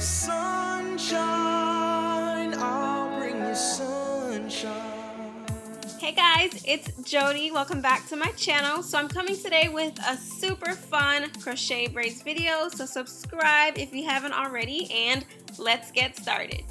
sunshine, I'll bring you sunshine. Hey guys, it's Jody. Welcome back to my channel. So I'm coming today with a super fun crochet braids video. So subscribe if you haven't already and let's get started.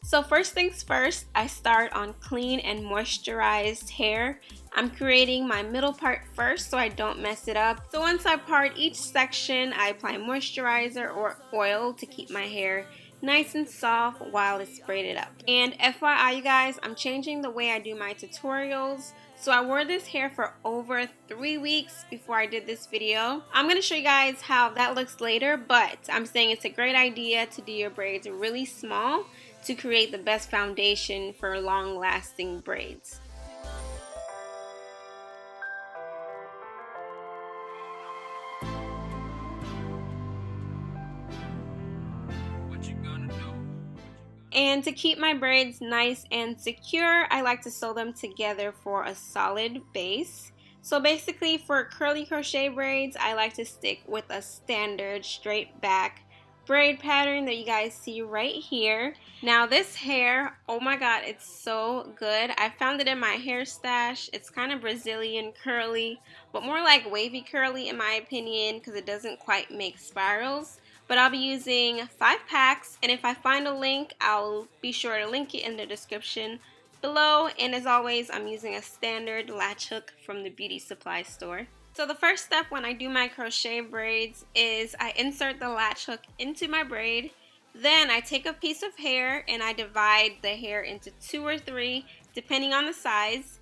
So first things first, I start on clean and moisturized hair. I'm creating my middle part first so I don't mess it up. So once I part each section, I apply moisturizer or oil to keep my hair nice and soft while it's braided up. And FYI you guys, I'm changing the way I do my tutorials. So I wore this hair for over 3 weeks before I did this video. I'm going to show you guys how that looks later, but I'm saying it's a great idea to do your braids really small to create the best foundation for long-lasting braids. And to keep my braids nice and secure, I like to sew them together for a solid base. So basically for curly crochet braids, I like to stick with a standard straight back braid pattern that you guys see right here. Now this hair, oh my god, it's so good. I found it in my hair stash. It's kind of Brazilian curly, but more like wavy curly in my opinion because it doesn't quite make spirals. But I'll be using 5 packs, and if I find a link, I'll be sure to link it in the description below. And as always, I'm using a standard latch hook from the beauty supply store. So the first step when I do my crochet braids is I insert the latch hook into my braid. Then I take a piece of hair and I divide the hair into 2 or 3 depending on the size.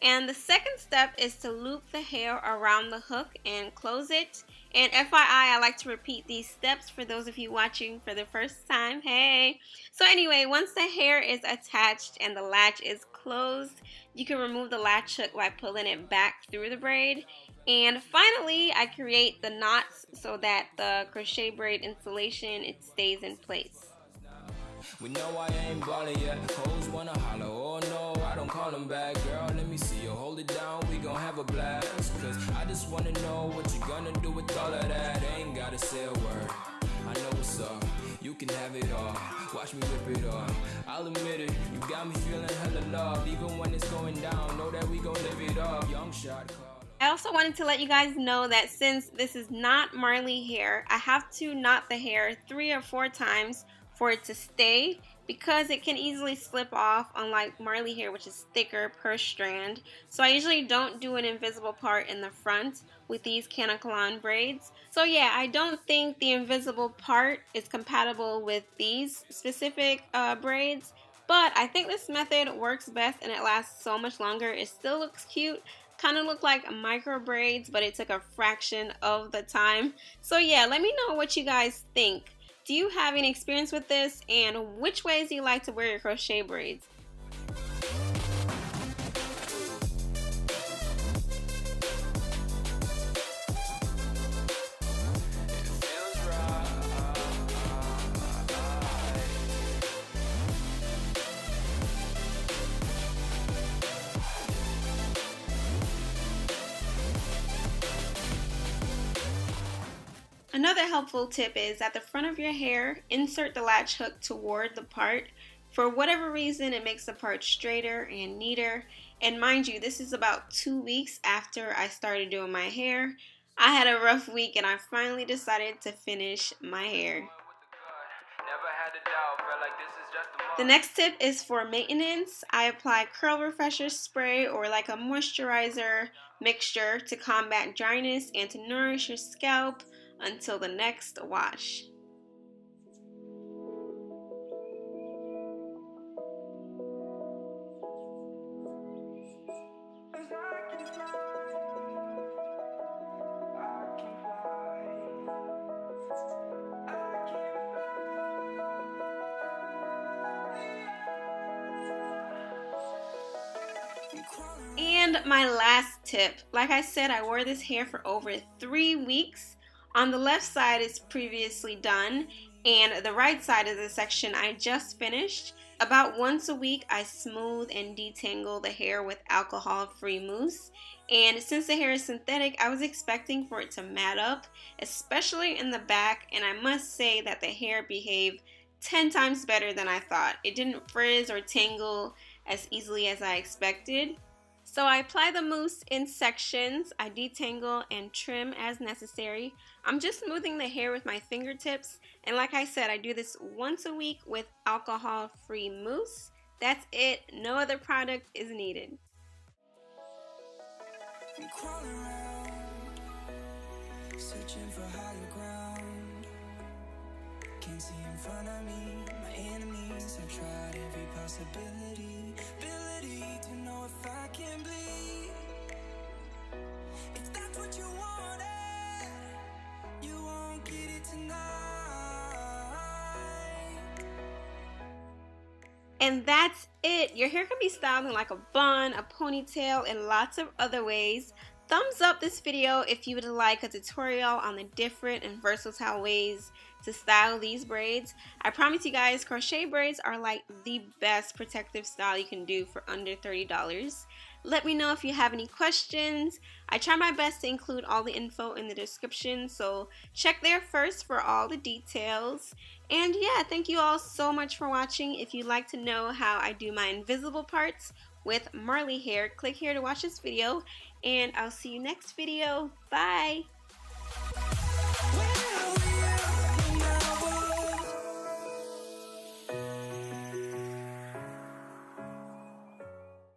And the second step is to loop the hair around the hook and close it. And FYI, I like to repeat these steps for those of you watching for the first time. Hey! So anyway, once the hair is attached and the latch is closed, you can remove the latch hook by pulling it back through the braid. And finally, I create the knots so that the crochet braid installation, it stays in place. We know I ain't ballin' yet. Hoes wanna holler, oh no, I don't call them back. Girl, let me see you hold it down, we gon' have a blast. Cause I just wanna know what you gonna do with all of that. Ain't gotta say a word, I know what's up. You can have it all, watch me rip it off. I'll admit it, you got me feeling hella love. Even when it's going down, know that we gon' live it up. Young shot call. I also wanted to let you guys know that since this is not Marley hair, I have to knot the hair 3 or 4 times for it to stay because it can easily slip off, unlike Marley hair, which is thicker per strand. So I usually don't do an invisible part in the front with these Canacolon braids. So yeah, I don't think the invisible part is compatible with these specific braids, but I think this method works best and it lasts so much longer. It still looks cute. Kind of look like micro braids, but it took a fraction of the time. So yeah, let me know what you guys think. Do you have any experience with this, and which ways do you like to wear your crochet braids? Another helpful tip is at the front of your hair, insert the latch hook toward the part. For whatever reason, it makes the part straighter and neater. And mind you, this is about 2 weeks after I started doing my hair. I had a rough week and I finally decided to finish my hair. The next tip is for maintenance. I apply curl refresher spray or like a moisturizer mixture to combat dryness and to nourish your scalp until the next wash. And my last tip, like I said, I wore this hair for over 3 weeks. On the left side is previously done, and the right side is the section I just finished. About once a week, I smooth and detangle the hair with alcohol-free mousse. And since the hair is synthetic, I was expecting for it to mat up, especially in the back. And I must say that the hair behaved 10 times better than I thought. It didn't frizz or tangle as easily as I expected. So I apply the mousse in sections. I detangle and trim as necessary. I'm just smoothing the hair with my fingertips. And like I said, I do this once a week with alcohol-free mousse. That's it. No other product is needed. I'm crawling around, searching for higher ground. Can't see in front of me, my enemies have tried every possibility, ability to know if I can bleed. If that's what you wanted, you won't get it tonight. And that's it. Your hair can be styled in like a bun, a ponytail, and lots of other ways. Thumbs up this video if you would like a tutorial on the different and versatile ways to style these braids. I promise you guys, crochet braids are like the best protective style you can do for under $30. Let me know if you have any questions. I try my best to include all the info in the description, so check there first for all the details. And yeah, thank you all so much for watching. If you'd like to know how I do my invisible parts with Marley hair, click here to watch this video, and I'll see you next video. Bye!